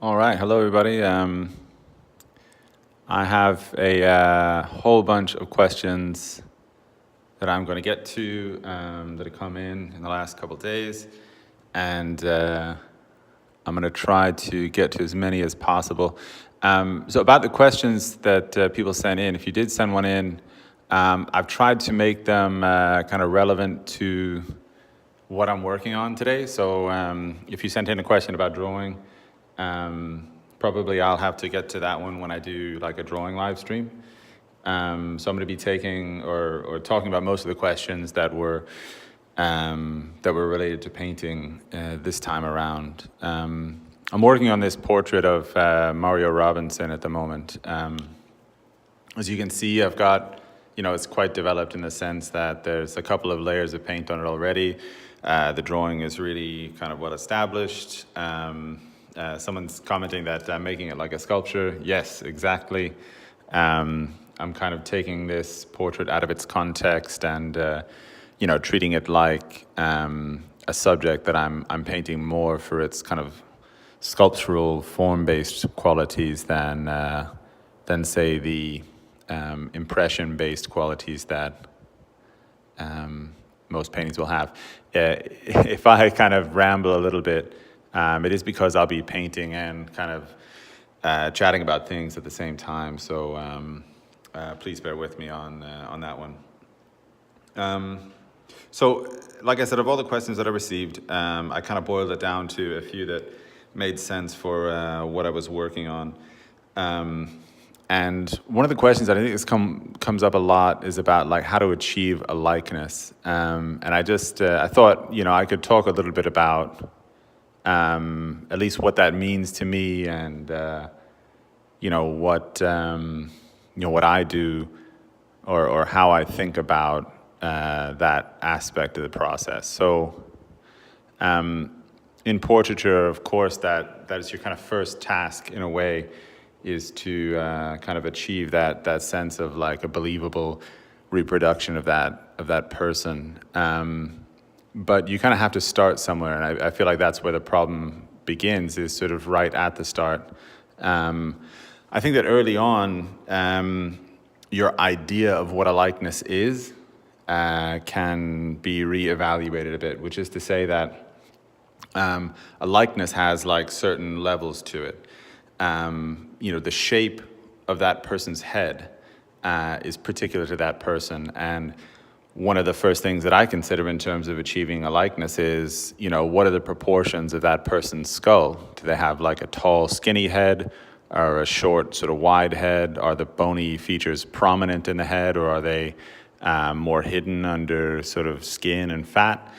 All right, hello everybody. I have a whole bunch of questions that I'm going to get to that have come in the last couple of days, and I'm going to try to get to as many as possible. So about the questions that people sent in, if you did send one in, I've tried to make them kind of relevant to what I'm working on today. So if you sent in a question about drawing, probably I'll have to get to that one when I do like a drawing live stream. So I'm going to be taking or talking about most of the questions that were related to painting this time around. I'm working on this portrait of Mario Robinson at the moment. As you can see, I've got, it's quite developed in the sense that there's a couple of layers of paint on it already. The drawing is really kind of well established. Someone's commenting that I'm making it like a sculpture. Yes, exactly. I'm kind of taking this portrait out of its context and, treating it like a subject that I'm painting more for its kind of sculptural form-based qualities than say the impression-based qualities that most paintings will have. If I kind of ramble a little bit, it is because I'll be painting and kind of chatting about things at the same time. So please bear with me on that one. So, like I said, of all the questions that I received, I kind of boiled it down to a few that made sense for what I was working on. And one of the questions that I think comes up a lot is about like how to achieve a likeness. And I thought, I could talk a little bit about at least what that means to me and, what I do or how I think about that aspect of the process. So in portraiture, of course, that is your kind of first task in a way, is to kind of achieve that sense of like a believable reproduction of that person. But you kind of have to start somewhere, and I feel like that's where the problem begins, is sort of right at the start. I think that early on, your idea of what a likeness is can be reevaluated a bit, which is to say that a likeness has like certain levels to it. The shape of that person's head is particular to that person. And one of the first things that I consider in terms of achieving a likeness is, what are the proportions of that person's skull? Do they have like a tall, skinny head or a short, sort of wide head? Are the bony features prominent in the head, or are they more hidden under sort of skin and fat?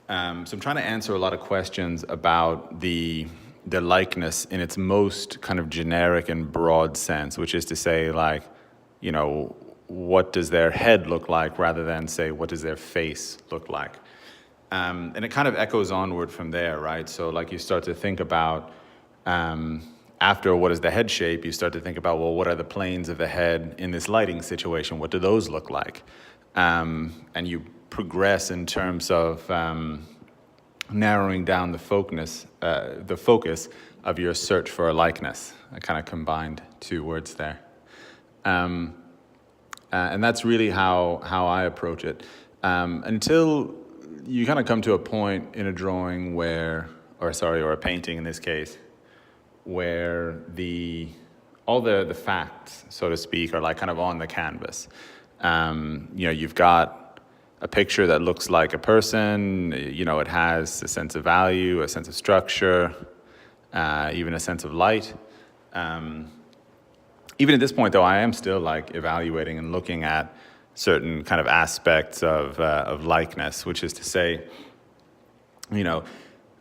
So I'm trying to answer a lot of questions about the likeness in its most kind of generic and broad sense, which is to say, like, what does their head look like, rather than say, what does their face look like? And it kind of echoes onward from there, right? So like you start to think about, after what is the head shape, you start to think about, well, what are the planes of the head in this lighting situation? What do those look like? And you progress in terms of narrowing down the focus of your search for a likeness. I kind of combined two words there. And that's really how I approach it. Until you kind of come to a point in a drawing or a painting in this case, where all the facts, so to speak, are like kind of on the canvas. You've got a picture that looks like a person, it has a sense of value, a sense of structure, even a sense of light. Even at this point, though, I am still like evaluating and looking at certain kind of aspects of likeness, which is to say,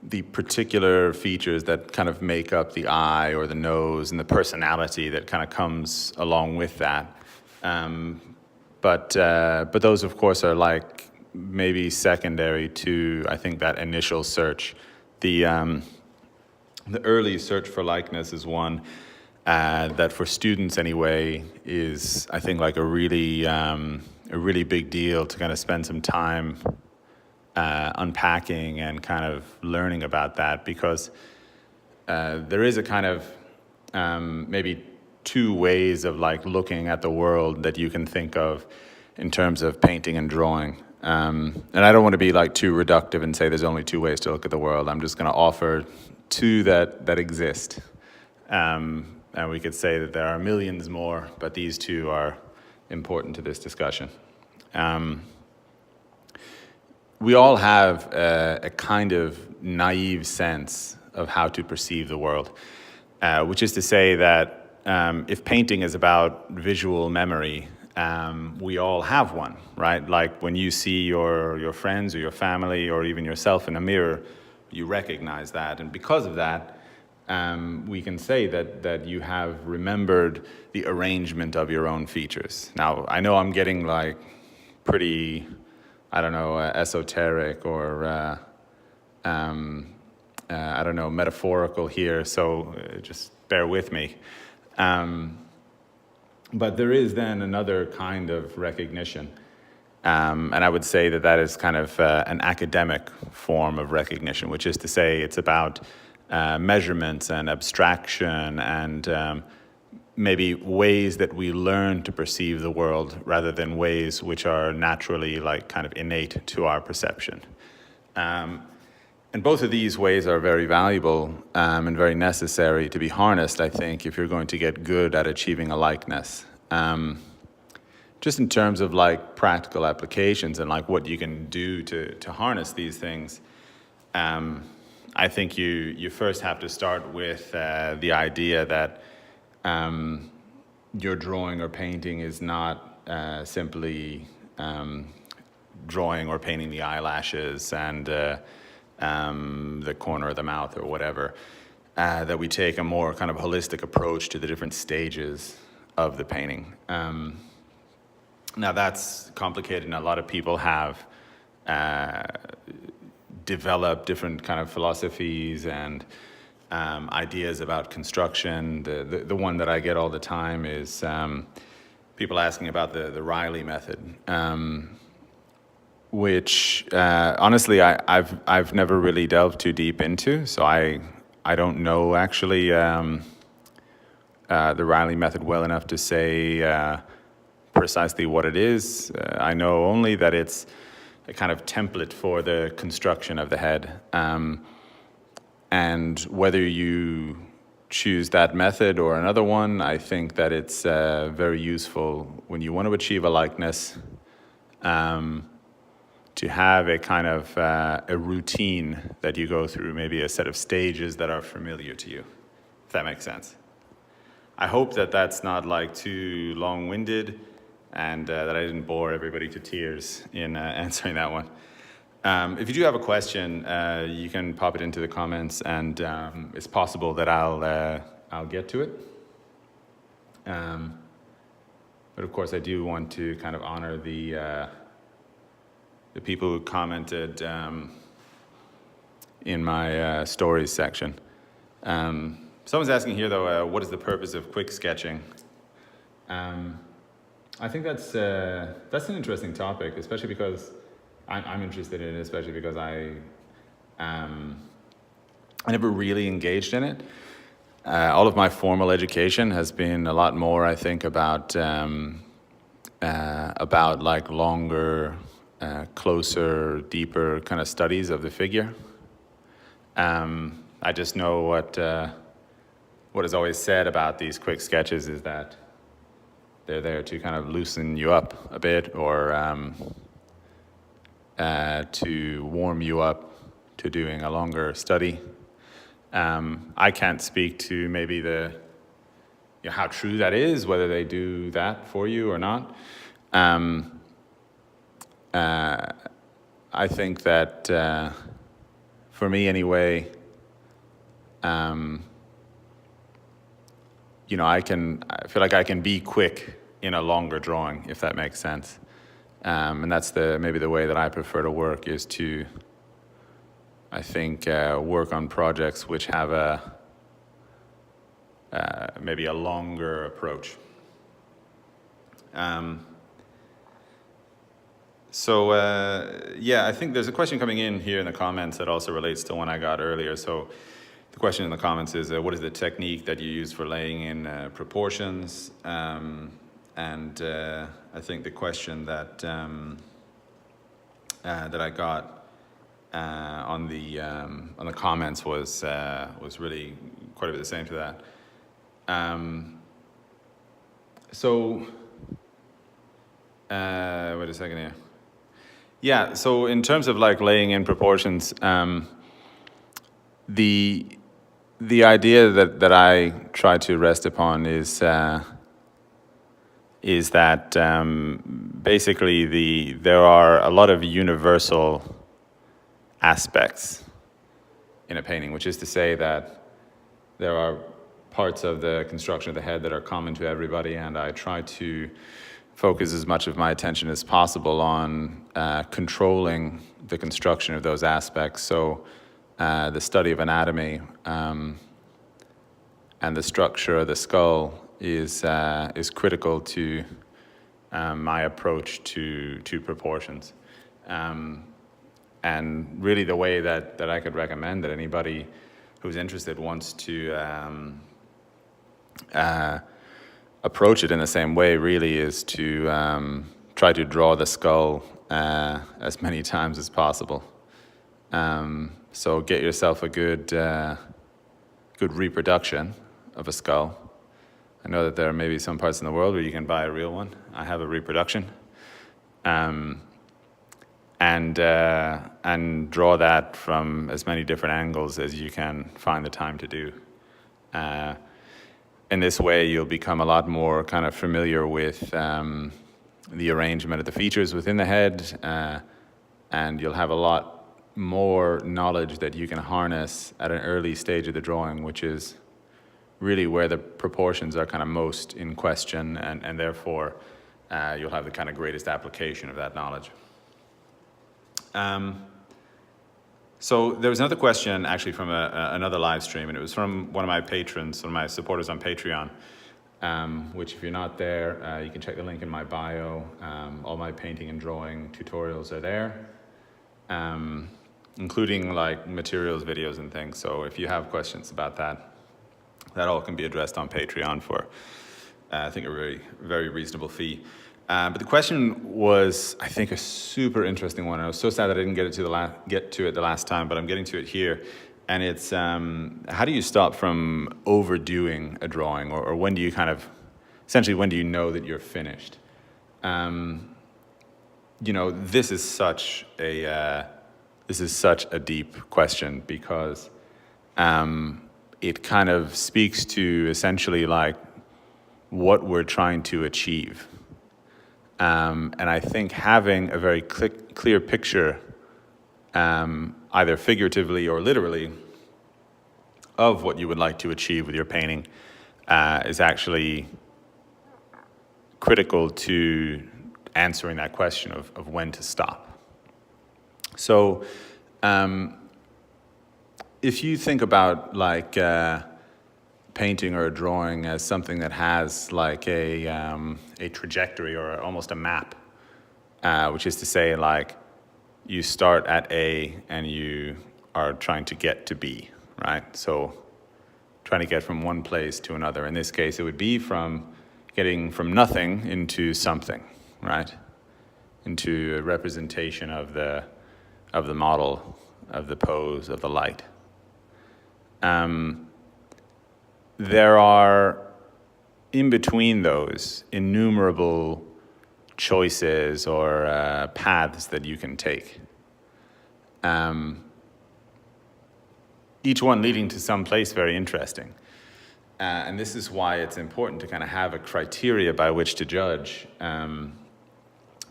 the particular features that kind of make up the eye or the nose and the personality that kind of comes along with that. But those, of course, are like maybe secondary to, I think, that initial search. The early search for likeness is one that, for students anyway, is, I think, like a really big deal to kind of spend some time unpacking and kind of learning about that, because there is a kind of maybe two ways of like looking at the world that you can think of in terms of painting and drawing. And I don't want to be like too reductive and say there's only two ways to look at the world. I'm just going to offer two that exist. And we could say that there are millions more, but these two are important to this discussion. We all have a kind of naive sense of how to perceive the world, which is to say that if painting is about visual memory, we all have one, right? Like when you see your friends or your family or even yourself in a mirror, you recognize that. And because of that, we can say that you have remembered the arrangement of your own features. Now, I know I'm getting like pretty, I don't know, esoteric or, I don't know, metaphorical here, so just bear with me. But there is then another kind of recognition. And I would say that is kind of an academic form of recognition, which is to say it's about measurements and abstraction and maybe ways that we learn to perceive the world rather than ways which are naturally like kind of innate to our perception. And both of these ways are very valuable and very necessary to be harnessed, I think, if you're going to get good at achieving a likeness. Just in terms of like practical applications and like what you can do to harness these things, I think you first have to start with the idea that your drawing or painting is not simply drawing or painting the eyelashes and the corner of the mouth or whatever, that we take a more kind of holistic approach to the different stages of the painting. Now that's complicated, and a lot of people have developed different kind of philosophies and ideas about construction. The one that I get all the time is people asking about the Riley method, which honestly I've never really delved too deep into, so I don't know actually the Riley method well enough to say precisely what it is. I know only that it's a kind of template for the construction of the head. And whether you choose that method or another one, I think that it's very useful when you want to achieve a likeness, to have a kind of a routine that you go through, maybe a set of stages that are familiar to you, if that makes sense. I hope that that's not like too long-winded and that I didn't bore everybody to tears in answering that one. If you do have a question, you can pop it into the comments, and it's possible that I'll get to it. But of course, I do want to kind of honor the people who commented in my stories section. Someone's asking here, though, what is the purpose of quick sketching? I think that's an interesting topic, especially because I'm interested in it, especially because I never really engaged in it. All of my formal education has been a lot more, I think, about like longer, closer, deeper kind of studies of the figure. I just know what is always said about these quick sketches is that they're there to kind of loosen you up a bit, or to warm you up to doing a longer study. I can't speak to maybe how true that is, whether they do that for you or not. I think that for me anyway, I feel like I can be quick in a longer drawing, if that makes sense. And that's maybe the way that I prefer to work, is to, I think, work on projects which have maybe a longer approach. I think there's a question coming in here in the comments that also relates to one I got earlier. So the question in the comments is, what is the technique that you use for laying in proportions? And I think the question that that I got on the comments was really quite a bit the same to that. Wait a second here. Yeah, so in terms of like laying in proportions, the idea that I try to rest upon is that basically there are a lot of universal aspects in a painting, which is to say that there are parts of the construction of the head that are common to everybody, and I try to focus as much of my attention as possible on controlling the construction of those aspects. So the study of anatomy and the structure of the skull is critical to my approach to proportions. And really the way that I could recommend that anybody who's interested wants to approach it in the same way really is to try to draw the skull as many times as possible. So get yourself a good reproduction of a skull. I know that there are maybe some parts in the world where you can buy a real one. I have a reproduction. And draw that from as many different angles as you can find the time to do. In this way, you'll become a lot more kind of familiar with the arrangement of the features within the head, and you'll have a lot more knowledge that you can harness at an early stage of the drawing, which is really where the proportions are kind of most in question, and therefore you'll have the kind of greatest application of that knowledge. So there was another question actually from another live stream, and it was from one of my patrons, one of my supporters on Patreon, which if you're not there, you can check the link in my bio. All my painting and drawing tutorials are there, including like materials, videos, and things. So if you have questions about that, that all can be addressed on Patreon for, I think, a very, very reasonable fee. But the question was, I think, a super interesting one. I was so sad that I didn't get to it the last time, but I'm getting to it here. And it's, how do you stop from overdoing a drawing, or when do you kind of, essentially, when do you know that you're finished? You know, this is such a deep question, because it kind of speaks to essentially like what we're trying to achieve. And I think having a very clear picture, either figuratively or literally, of what you would like to achieve with your painting is actually critical to answering that question of when to stop. So if you think about like painting or a drawing as something that has like a trajectory or almost a map, which is to say, like, you start at A and you are trying to get to B, right? So trying to get from one place to another. In this case, it would be from getting from nothing into something, right? Into a representation of the model, of the pose, of the light. There are, in between those, innumerable choices or paths that you can take. Each one leading to some place very interesting. And this is why it's important to kind of have a criteria by which to judge.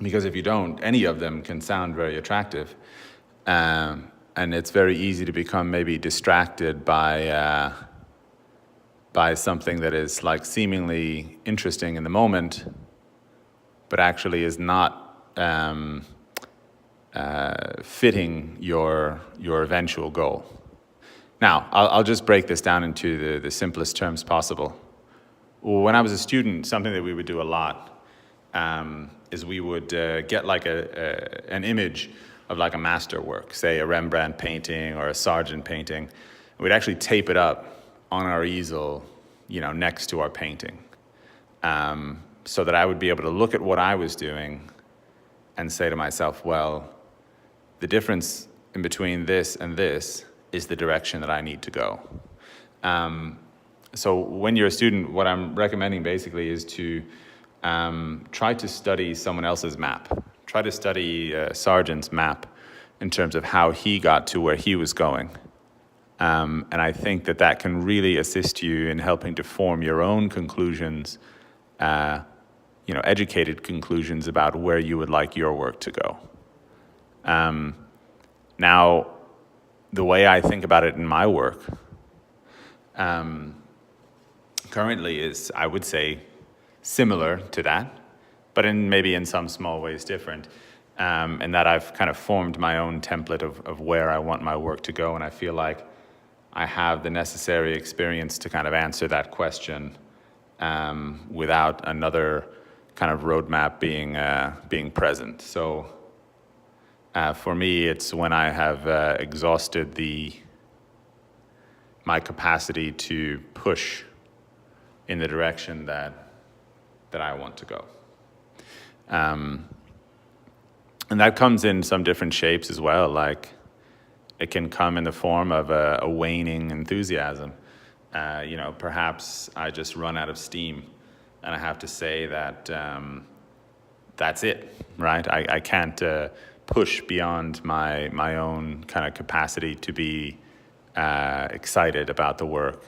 Because if you don't, any of them can sound very attractive. And it's very easy to become maybe distracted by something that is like seemingly interesting in the moment, but actually is not fitting your eventual goal. Now, I'll just break this down into the simplest terms possible. When I was a student, something that we would do a lot is we would get like an image of like a masterwork, say a Rembrandt painting or a Sargent painting. we'd actually tape it up on our easel, next to our painting, so that I would be able to look at what I was doing and say to myself, well, the difference in between this and this is the direction that I need to go. So when you're a student, what I'm recommending basically is to try to study someone else's map. Try to study Sargent's map in terms of how he got to where he was going. And I think that can really assist you in helping to form your own conclusions, educated conclusions about where you would like your work to go. Now, the way I think about it in my work currently is, I would say, similar to that, but maybe in some small ways different, and that I've kind of formed my own template of where I want my work to go, and I feel like I have the necessary experience to kind of answer that question without another kind of roadmap being present. So for me, it's when I have exhausted my capacity to push in the direction that I want to go. And that comes in some different shapes as well. Like, it can come in the form of a waning enthusiasm. Perhaps I just run out of steam, and I have to say that that's it, right? I can't push beyond my own kind of capacity to be excited about the work.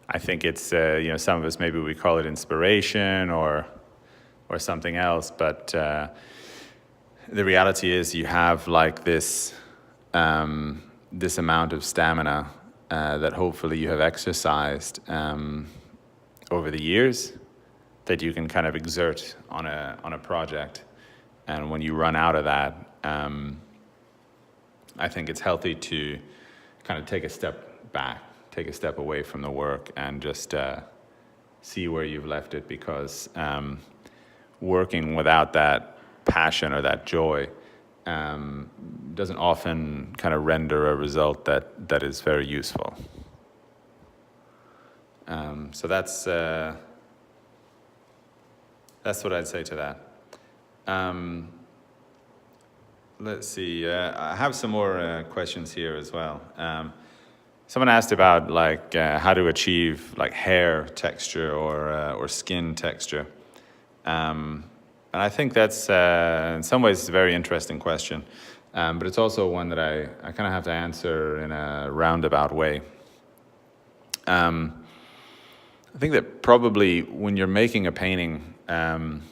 I think it's some of us, maybe we call it inspiration or something else, but the reality is you have like this amount of stamina that hopefully you have exercised over the years that you can kind of exert on a project. And when you run out of that, I think it's healthy to kind of take a step back, take a step away from the work, and just see where you've left it, because working without that passion or that joy doesn't often kind of render a result that is very useful. So that's what I'd say to that. Let's see. I have some more questions here as well. Someone asked about how to achieve hair texture or skin texture. And I think that's in some ways a very interesting question, but it's also one that I kind of have to answer in a roundabout way. I think that probably when you're making a painting, or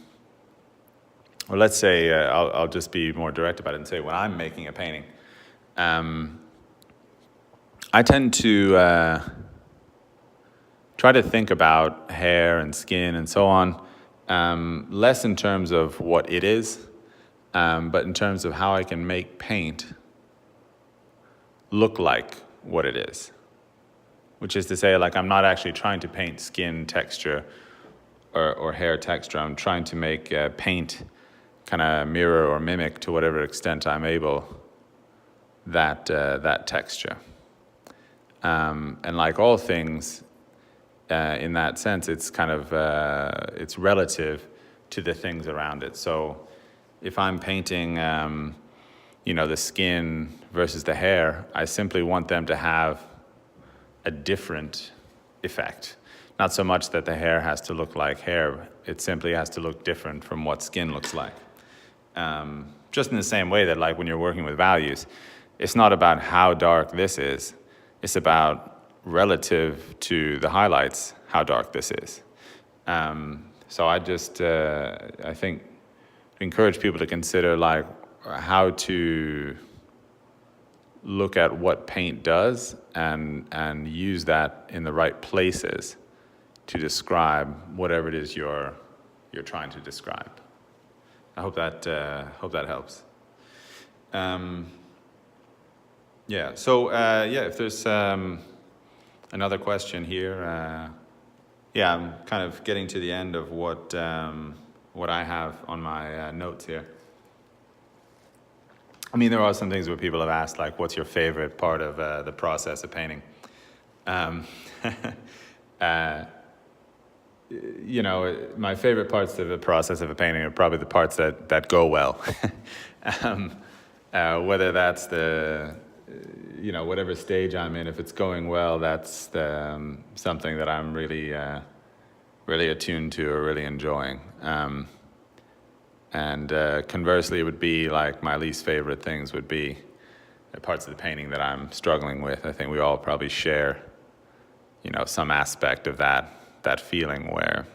let's say I'll just be more direct about it and say when I'm making a painting, I tend to try to think about hair and skin and so on, less in terms of what it is, but in terms of how I can make paint look like what it is. Which is to say, I'm not actually trying to paint skin texture or hair texture. I'm trying to make paint kind of mirror or mimic, to whatever extent I'm able, that texture. And like all things, in that sense, it's kind of it's relative to the things around it. So if I'm painting, the skin versus the hair, I simply want them to have a different effect. Not so much that the hair has to look like hair, it simply has to look different from what skin looks like. Just in the same way that when you're working with values, it's not about how dark this is, it's about relative to the highlights, how dark this is. So I just, I think, encourage people to consider how to look at what paint does and use that in the right places to describe whatever it is you're trying to describe. I hope that helps. If there's another question here, I'm kind of getting to the end of what I have on my notes here. I mean, there are some things where people have asked, like, what's your favorite part of the process of painting? Um, you know, my favorite parts of the process of a painting are probably the parts that go well. um, Whether that's you know, whatever stage I'm in, if it's going well, that's something that I'm really, really attuned to or really enjoying. And conversely, it would be like my least favorite things would be the parts of the painting that I'm struggling with. I think we all probably share, you know, some aspect of that feeling where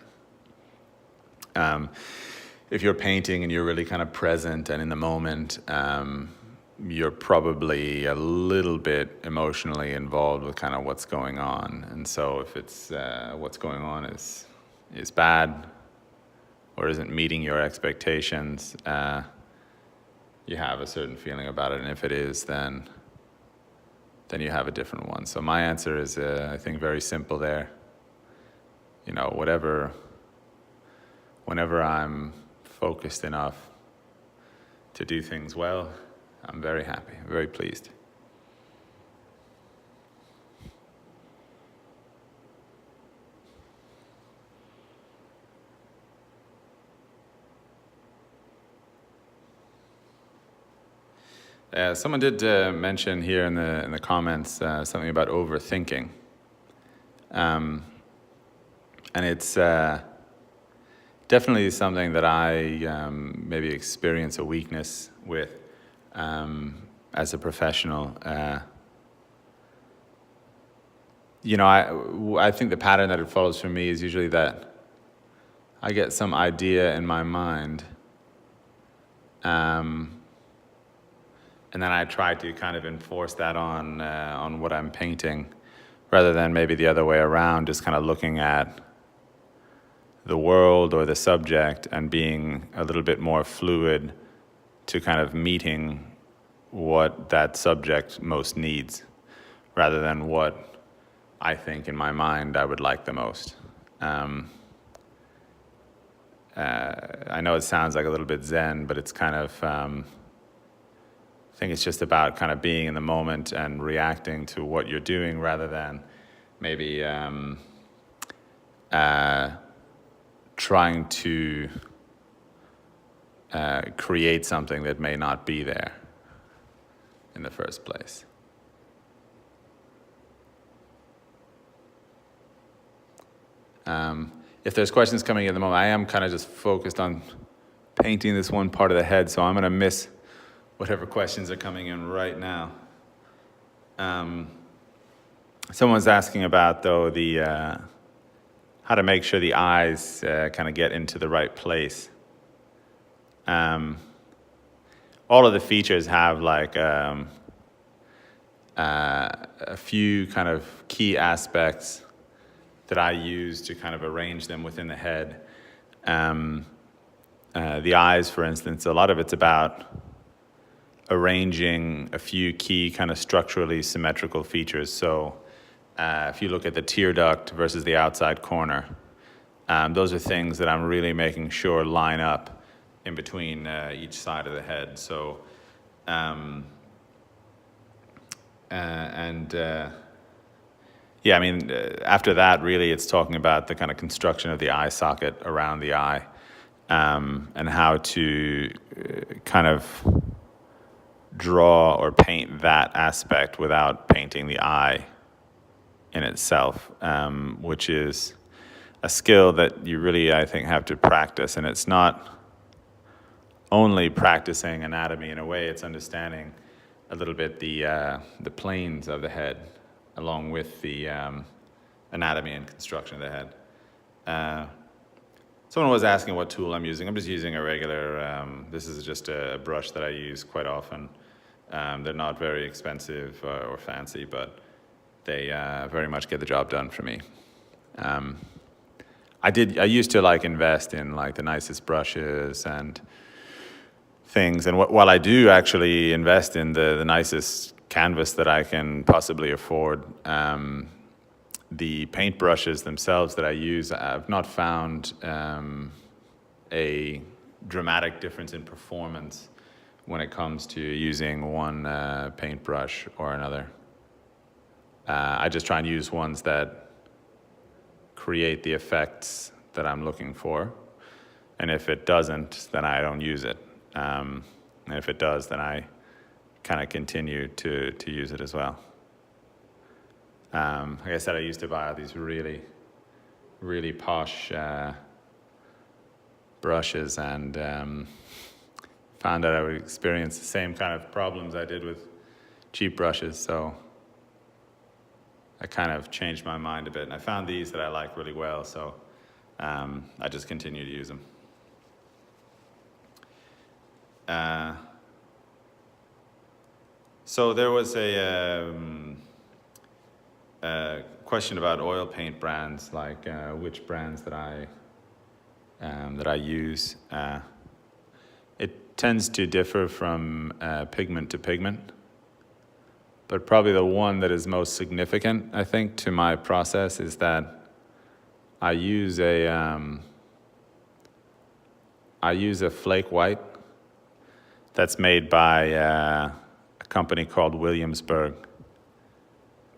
if you're painting and you're really kind of present and in the moment, you're probably a little bit emotionally involved with kind of what's going on. And so if it's what's going on is bad or isn't meeting your expectations, you have a certain feeling about it. And if it is, then you have a different one. So my answer is, I think, very simple there. You know, whenever I'm focused enough to do things well, I'm very happy, very pleased. Someone did mention here in the comments something about overthinking, and it's definitely something that I maybe experience a weakness with as a professional. You know, I think the pattern that it follows for me is usually that I get some idea in my mind, and then I try to kind of enforce that on what I'm painting, rather than maybe the other way around, just kind of looking at the world or the subject and being a little bit more fluid to kind of meeting what that subject most needs, rather than what I think in my mind I would like the most. I know it sounds like a little bit Zen, but it's kind of, I think it's just about kind of being in the moment and reacting to what you're doing, rather than maybe trying to create something that may not be there in the first place. If there's questions coming in at the moment, I am kind of just focused on painting this one part of the head, so I'm going to miss whatever questions are coming in right now. Someone's asking about, though, the how to make sure the eyes kind of get into the right place. All of the features have like a few kind of key aspects that I use to kind of arrange them within the head. The eyes, for instance, a lot of it's about arranging a few key kind of structurally symmetrical features. So if you look at the tear duct versus the outside corner, those are things that I'm really making sure line up in between each side of the head. So, yeah, I mean, after that, really, it's talking about the kind of construction of the eye socket around the eye, and how to kind of draw or paint that aspect without painting the eye in itself, which is a skill that you really, I think, have to practice. And it's not only practicing anatomy in a way, it's understanding a little bit the planes of the head, along with the anatomy and construction of the head. Someone was asking what tool I'm using. I'm just using a regular, this is just a brush that I use quite often. They're not very expensive or fancy, but they very much get the job done for me. I used to like invest in like the nicest brushes and things, and while I do actually invest in the nicest canvas that I can possibly afford, the paint brushes themselves that I use, I've not found a dramatic difference in performance when it comes to using one paintbrush or another. I just try and use ones that create the effects that I'm looking for. And if it doesn't, then I don't use it. And if it does, then I kind of continue to use it as well. Like I said, I used to buy all these really, really posh brushes, and found out I would experience the same kind of problems I did with cheap brushes. So I kind of changed my mind a bit, and I found these that I like really well. So I just continue to use them. So there was a question about oil paint brands, like which brands that I use. It tends to differ from pigment to pigment, but probably the one that is most significant, I think, to my process is that I use a flake white that's made by a company called Williamsburg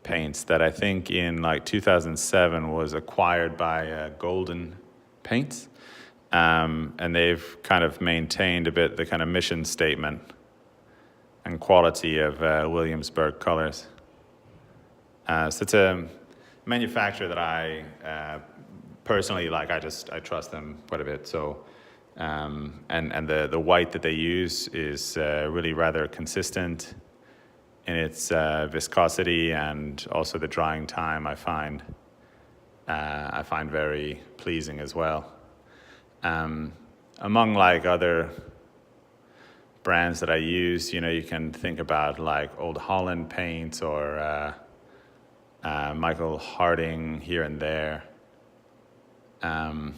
Paints that I think in like 2007 was acquired by Golden Paints. And they've kind of maintained a bit the kind of mission statement and quality of Williamsburg colors. So it's a manufacturer that I personally like. I trust them quite a bit. So, and the white that they use is really rather consistent in its viscosity, and also the drying time I find very pleasing as well. Among like other brands that I use, you can think about like Old Holland paints or Michael Harding here and there. But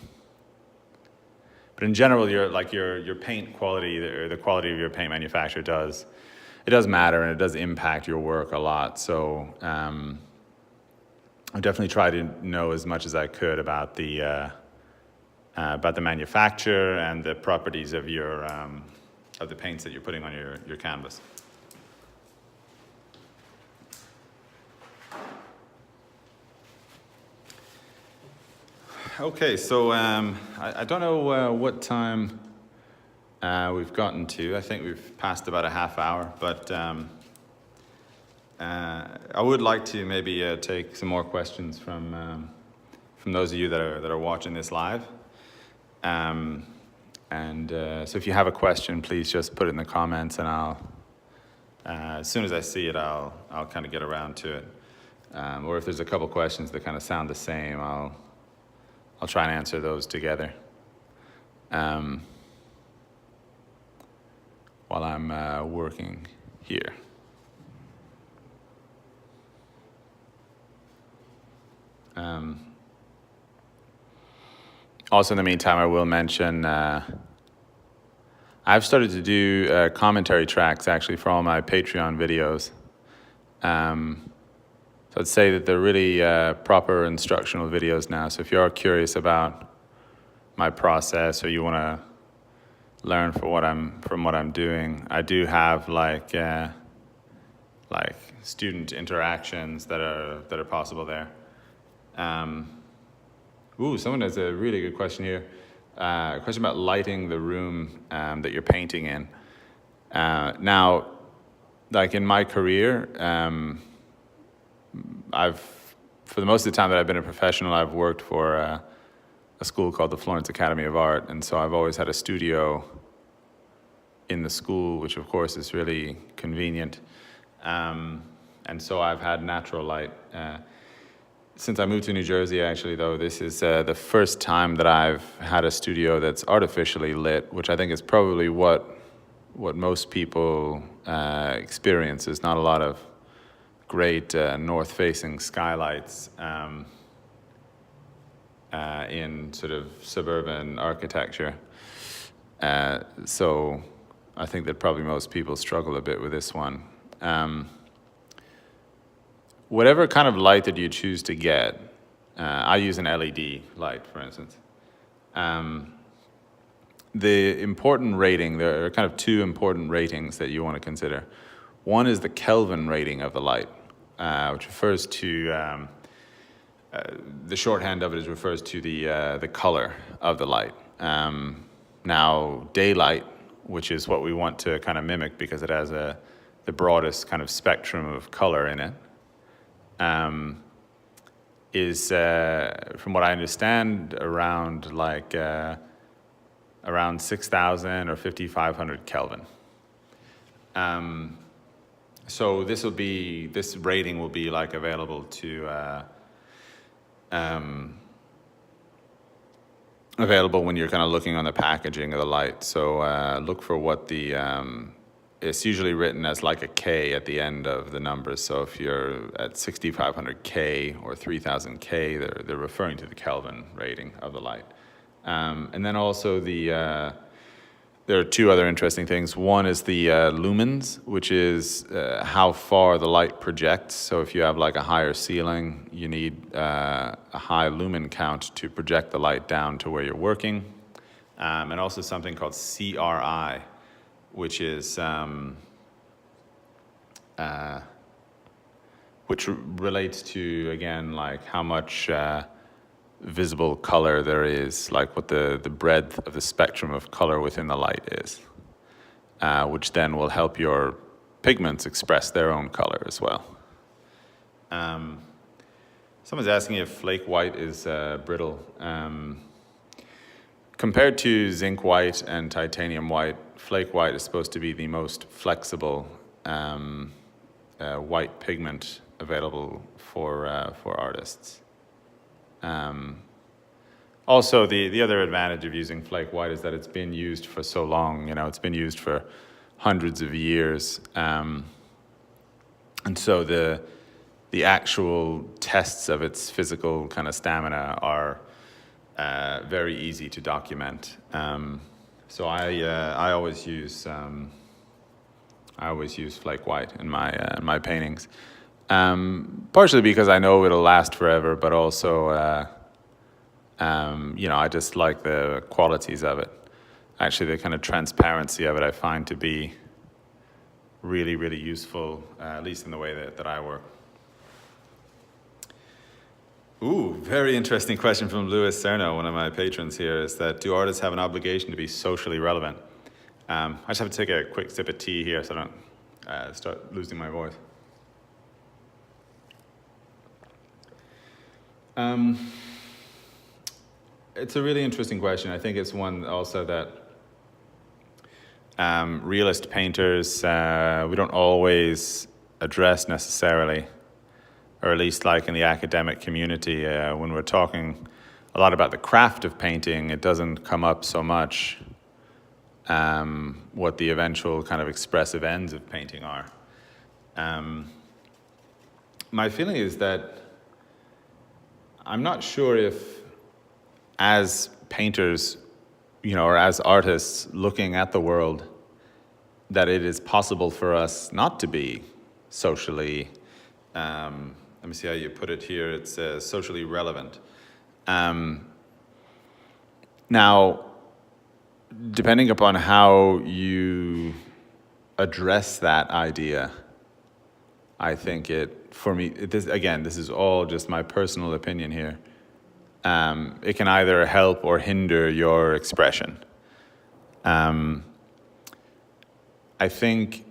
in general, your paint quality, or the quality of your paint manufacturer does matter, and it does impact your work a lot. So I definitely try to know as much as I could about the manufacturer and the properties of your of the paints that you're putting on your canvas. Okay, so I don't know what time we've gotten to. I think we've passed about a half hour, but I would like to maybe take some more questions from those of you that are watching this live. So if you have a question, please just put it in the comments, and I'll as soon as I see it, I'll kind of get around to it. Or if there's a couple questions that kind of sound the same, I'll try and answer those together while I'm working here. Also, in the meantime, I will mention I've started to do commentary tracks actually for all my Patreon videos. So I'd say that they're really proper instructional videos now. So if you are curious about my process, or you want to learn from what I'm doing, I do have like student interactions that are possible there. Someone has a really good question here. A question about lighting the room that you're painting in. Now, like in my career, for the most of the time that I've been a professional, I've worked for a school called the Florence Academy of Art, and so I've always had a studio in the school, which of course is really convenient. And so I've had natural light. Since I moved to New Jersey, actually, though, this is the first time that I've had a studio that's artificially lit, which I think is probably what most people experience. There's not a lot of great north-facing skylights in sort of suburban architecture. So I think that probably most people struggle a bit with this one. Whatever kind of light that you choose to get, I use an LED light, for instance. the important rating, there are kind of two important ratings that you want to consider. One is the Kelvin rating of the light, which refers to, the shorthand of it refers to the color of the light. Now, daylight, which is what we want to kind of mimic because it has the broadest kind of spectrum of color in it, is, from what I understand, around around 6,000 or 5,500 Kelvin. So this rating will be like available to available when you're kind of looking on the packaging of the light. So look for what it's usually written as like a K at the end of the numbers. So if you're at 6,500 K or 3,000 K, they're referring to the Kelvin rating of the light. And then also there are two other interesting things. One is the lumens, which is how far the light projects. So if you have like a higher ceiling, you need a high lumen count to project the light down to where you're working. And also something called CRI, which is which relates to, again, like how much visible color there is, like what the breadth of the spectrum of color within the light is, which then will help your pigments express their own color as well. Someone's asking if flake white is brittle. Compared to zinc white and titanium white, flake white is supposed to be the most flexible white pigment available for artists. Also, the other advantage of using flake white is that it's been used for so long. You know, it's been used for hundreds of years, and so the actual tests of its physical kind of stamina are very easy to document. So I always use flake white in my paintings. Partially because I know it'll last forever, but also, you know, I just like the qualities of it. Actually, the kind of transparency of it I find to be really, really useful, at least in the way that I work. Ooh, very interesting question from Louis Cerno, one of my patrons here, is that do artists have an obligation to be socially relevant? I just have to take a quick sip of tea here so I don't start losing my voice. It's a really interesting question. I think it's one also that realist painters, we don't always address necessarily, or at least like in the academic community, when we're talking a lot about the craft of painting, it doesn't come up so much what the eventual kind of expressive ends of painting are. My feeling is that I'm not sure if, as painters, you know, or as artists looking at the world, that it is possible for us not to be socially, let me see how you put it here, it's socially relevant. Now, depending upon how you address that idea, I think for me, this is all just my personal opinion here. It can either help or hinder your expression. I think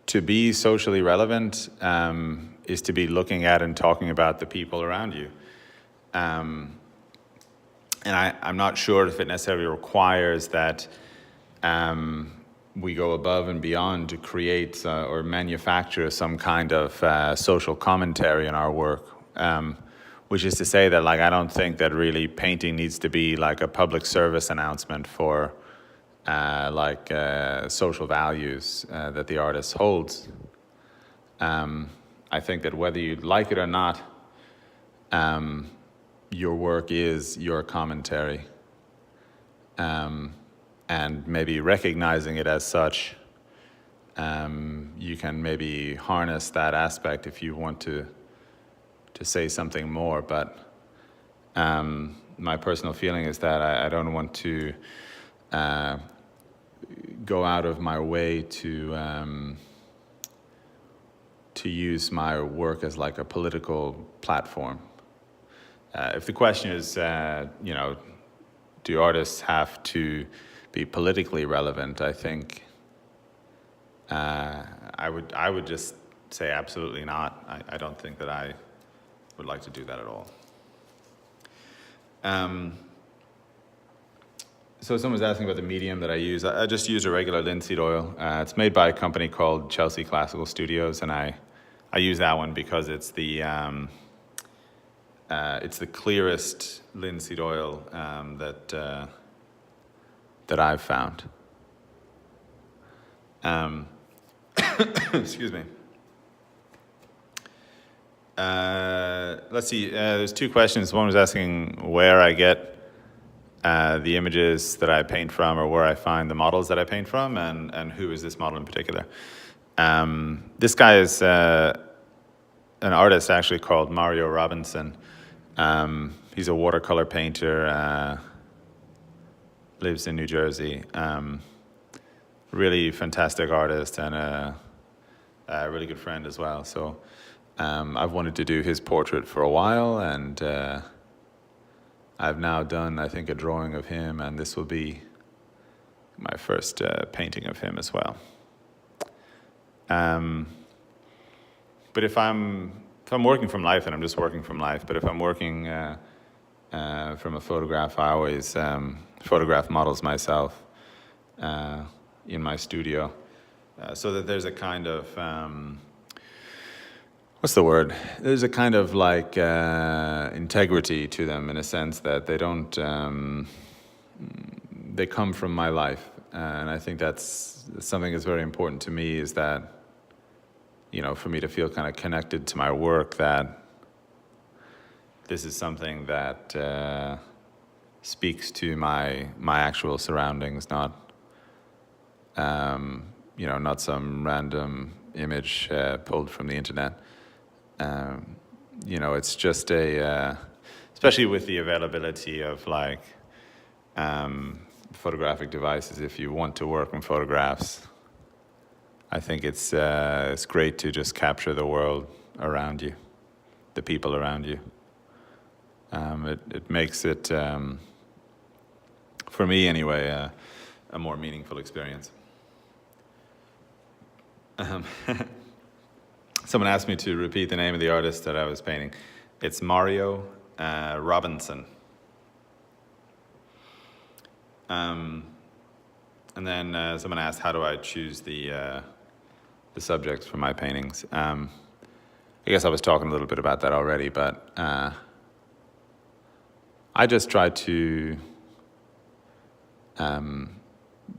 to be socially relevant is to be looking at and talking about the people around you. And I'm not sure if it necessarily requires that we go above and beyond to create or manufacture some kind of social commentary in our work, which is to say that, like, I don't think that really painting needs to be like a public service announcement for social values that the artist holds. I think that whether you like it or not, your work is your commentary. And maybe recognizing it as such, you can maybe harness that aspect if you want to say something more. But my personal feeling is that I don't want to go out of my way to use my work as like a political platform. If the question is, do artists have to be politically relevant? I think I would just say absolutely not. I don't think that I would like to do that at all. So someone's asking about the medium that I use. I just use a regular linseed oil. It's made by a company called Chelsea Classical Studios, and I use that one because it's the clearest linseed oil that I've found. Excuse me. Let's see. There's two questions. One was asking where I get the images that I paint from, or where I find the models that I paint from, and who is this model in particular. This guy is an artist actually called Mario Robinson. He's a watercolor painter, lives in New Jersey. Really fantastic artist and a really good friend as well. So I've wanted to do his portrait for a while, and I've now done, I think, a drawing of him, and this will be my first painting of him as well. But if I'm working from life, then I'm just working from life. But if I'm working from a photograph, I always photograph models myself in my studio, so that there's a kind of what's the word? There's a kind of like integrity to them, in a sense that they don't. They come from my life, and I think that's something that's very important to me. Is that, for me to feel kind of connected to my work, that this is something that speaks to my actual surroundings, not not some random image pulled from the internet. It's just especially with the availability of like photographic devices. If you want to work in photographs, I think it's great to just capture the world around you, the people around you. It makes it, for me anyway, a more meaningful experience. Someone asked me to repeat the name of the artist that I was painting. It's Mario Robinson. And then someone asked, how do I choose the subjects for my paintings? I guess I was talking a little bit about that already, but I just try to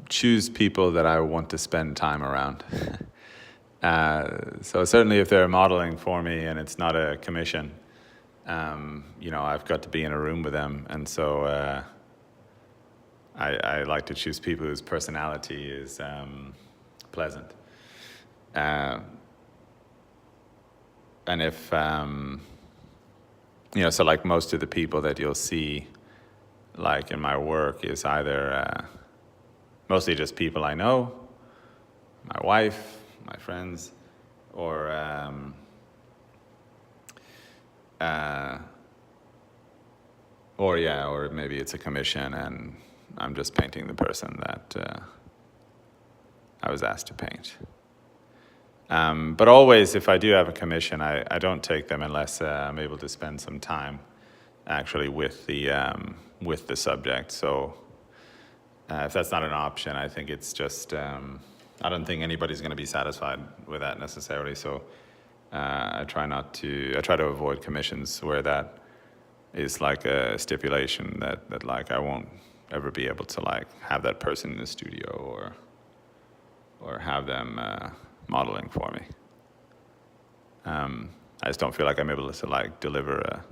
choose people that I want to spend time around. So certainly if they're modeling for me and it's not a commission, I've got to be in a room with them. And so I like to choose people whose personality is pleasant. And if, so like most of the people that you'll see like in my work is either mostly just people I know, my wife, my friends, or maybe it's a commission and I'm just painting the person that I was asked to paint. But always, if I do have a commission, I don't take them unless I'm able to spend some time actually with the subject. So if that's not an option, I think it's just, I don't think anybody's going to be satisfied with that necessarily. So I try to avoid commissions where that is like a stipulation that like I won't ever be able to like have that person in the studio or have them modeling for me. I just don't feel like I'm able to like deliver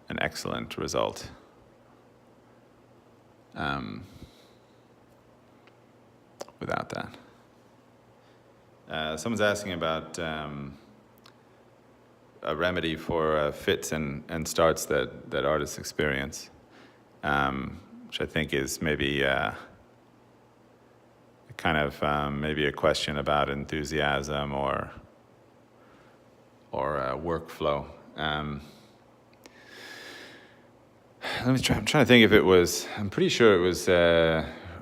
an excellent result. Without that. Someone's asking about a remedy for fits and starts that artists experience. which I think is maybe kind of maybe a question about enthusiasm or workflow. Let me try. I'm trying to think if it was. I'm pretty sure it was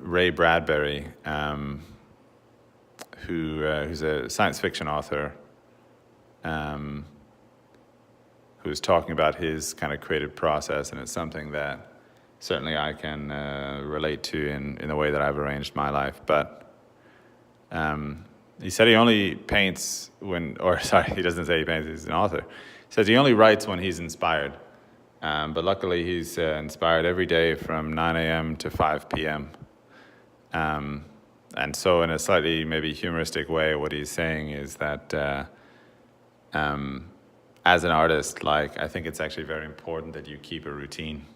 Ray Bradbury, who's a science fiction author, who was talking about his kind of creative process, and it's something that certainly I can relate to in the way that I've arranged my life. But he said he only paints when, or sorry, he doesn't say he paints. He's an author. He says he only writes when he's inspired. But luckily, he's inspired every day from 9 a.m. to 5 p.m. And so, in a slightly maybe humoristic way, what he's saying is that as an artist, like, I think it's actually very important that you keep a routine.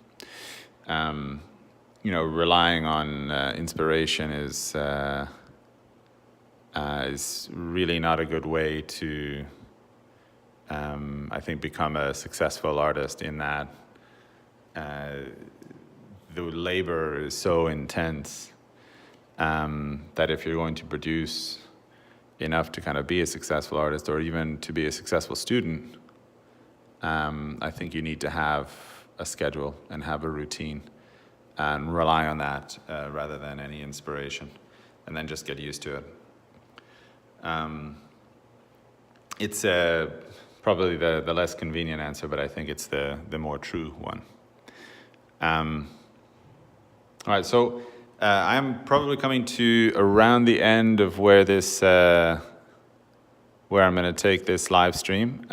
Relying on inspiration is really not a good way to, I think, become a successful artist, in that the labor is so intense that if you're going to produce enough to kind of be a successful artist, or even to be a successful student, I think you need to have a schedule and have a routine and rely on that rather than any inspiration, and then just get used to it. It's probably the less convenient answer, but I think it's the more true one. All right, so I'm probably coming to around the end of where this, where I'm going to take this live stream.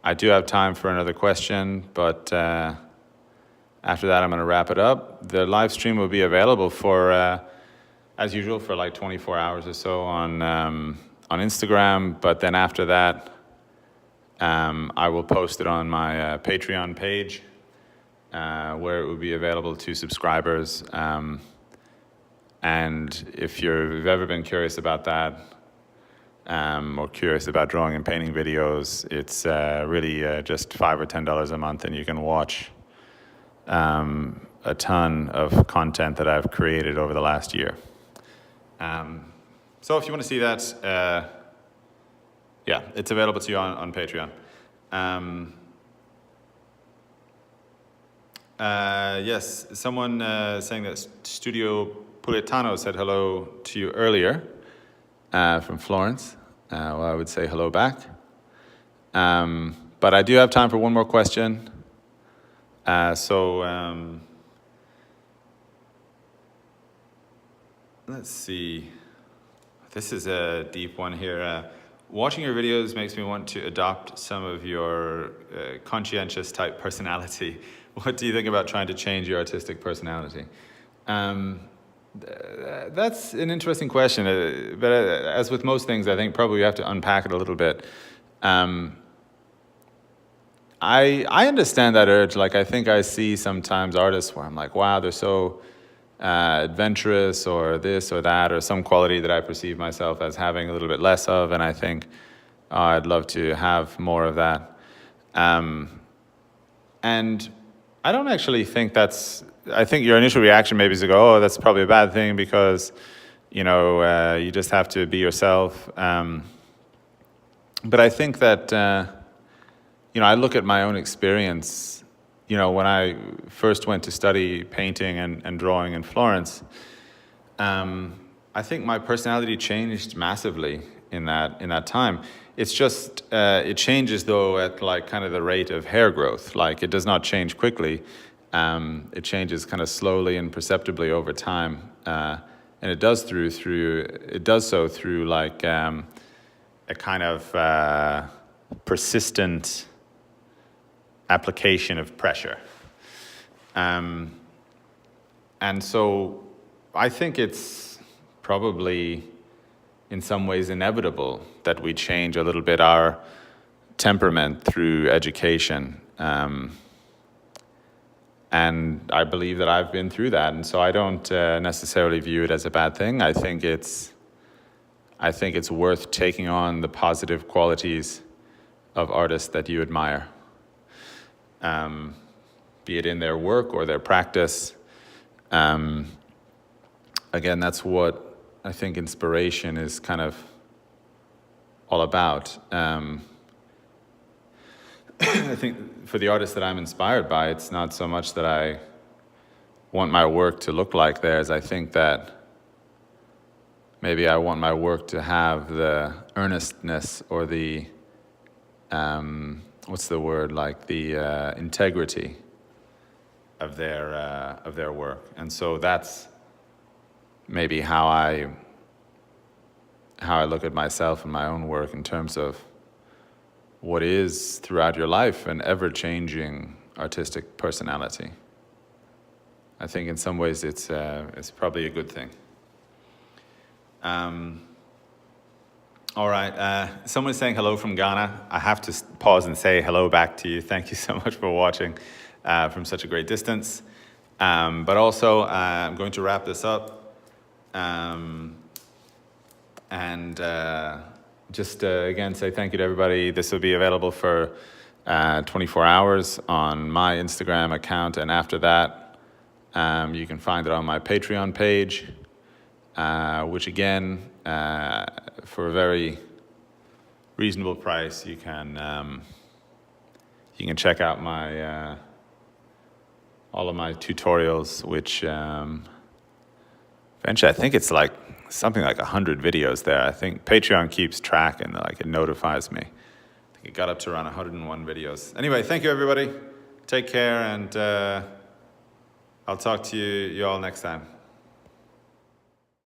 I do have time for another question, but after that, I'm going to wrap it up. The live stream will be available for, as usual, for like 24 hours or so on Instagram. But then after that, I will post it on my Patreon page, where it will be available to subscribers. And if you've ever been curious about that, or curious about drawing and painting videos, it's really just $5 or $10 a month, and you can watch a ton of content that I've created over the last year. So if you want to see that, yeah, it's available to you on Patreon. Yes, someone saying that Studio Puletano said hello to you earlier, from Florence. Well, I would say hello back. But I do have time for one more question. Let's see. This is a deep one here. Watching your videos makes me want to adopt some of your conscientious type personality. What do you think about trying to change your artistic personality? That's an interesting question, but as with most things, I think probably you have to unpack it a little bit. I understand that urge. Like, I think I see sometimes artists where I'm like, wow, they're so adventurous, or this or that, or some quality that I perceive myself as having a little bit less of, and I think, oh, I'd love to have more of that. And I don't actually think that's, I think your initial reaction maybe is to go, oh, that's probably a bad thing, because, you just have to be yourself. But I think that, I look at my own experience. When I first went to study painting and drawing in Florence, I think my personality changed massively in that time. It's just, it changes though at like kind of the rate of hair growth. Like, it does not change quickly. It changes kind of slowly and perceptibly over time. And it does so through like a kind of persistent application of pressure. And so I think it's probably in some ways inevitable that we change a little bit our temperament through education. And I believe that I've been through that, and so I don't necessarily view it as a bad thing. I think it's worth taking on the positive qualities of artists that you admire. be it in their work or their practice. Again, that's what I think inspiration is kind of all about. I think for the artists that I'm inspired by, it's not so much that I want my work to look like theirs. I think that maybe I want my work to have the earnestness or the, what's the word, like the integrity of their work. And so that's maybe how I look at myself and my own work in terms of what is throughout your life an ever-changing artistic personality. I think in some ways it's probably a good thing. All right, someone is saying hello from Ghana. I have to pause and say hello back to you. Thank you so much for watching from such a great distance. But also, I'm going to wrap this up. Just again say thank you to everybody. This will be available for 24 hours on my Instagram account, and after that you can find it on my Patreon page, which again for a very reasonable price you can check out my all of my tutorials, which eventually I think it's like something like 100 videos there. I think Patreon keeps track and like it notifies me. I think it got up to around 101 videos. Anyway, thank you everybody. Take care, and I'll talk to you all next time.